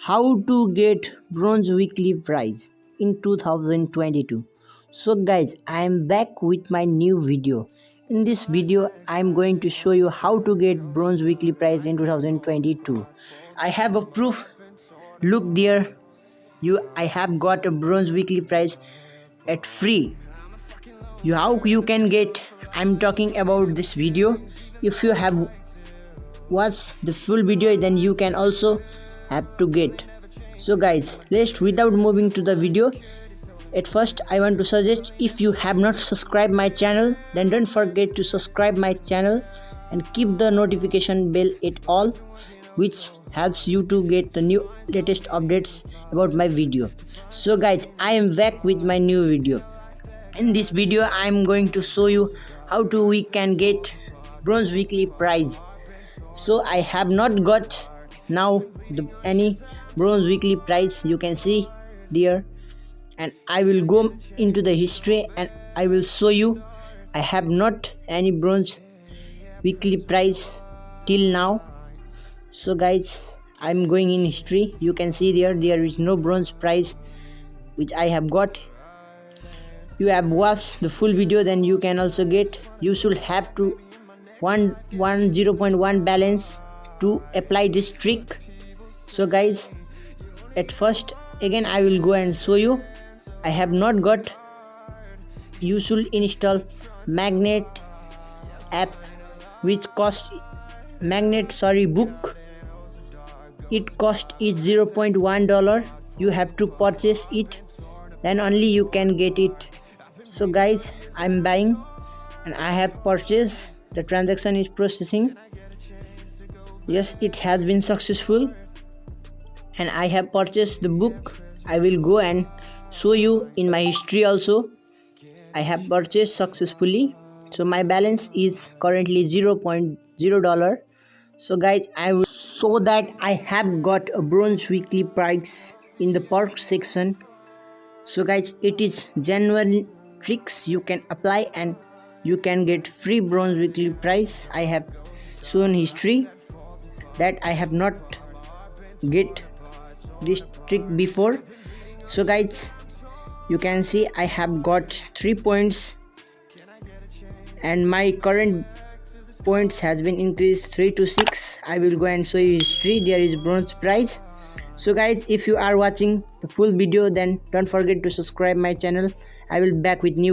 How to get bronze weekly prize in 2022. So guys, I am back with my new video. In this video I am going to show you how to get bronze weekly prize in 2022. I have a proof. Look there, I have got a bronze weekly prize at free. How you can get, I'm talking about this video. If you have watched the full video, then you can also have to get. So guys, without moving to the video, at first I want to suggest, if you have not subscribed my channel, then don't forget to subscribe my channel and keep the notification bell at all, which helps you to get the new latest updates about my video. So guys, I am back with my new video. In this video I am going to show you how we can get bronze weekly prize. So I have not got now any bronze weekly prize, you can see there, and I will go into the history and I will show you I have not any bronze weekly prize till now. So guys, I'm going in history. You can see there is no bronze prize which I have got. You have watched the full video, then you can also get. You should have to 0.1 balance to apply this trick. So guys, at first again I will go and show you. I have not got. You should install magnet app, which cost book. It cost is $0.1. You have to purchase it, then only you can get it. So guys, I'm buying and I have purchased. The transaction is processing. Yes, it has been successful and I have purchased the book. I will go and show you in my history also. I have purchased successfully. So my balance is currently $0.0. So guys, I will show that I have got a bronze weekly prize in the perk section. So guys, it is genuine tricks you can apply and you can get free bronze weekly prize. I have shown history that I have not get this trick before. So guys, you can see I have got 3 points and my current points has been increased 3 to 6. I will go and show you history. There is bronze prize. So guys, if you are watching the full video, then don't forget to subscribe my channel. I will back with new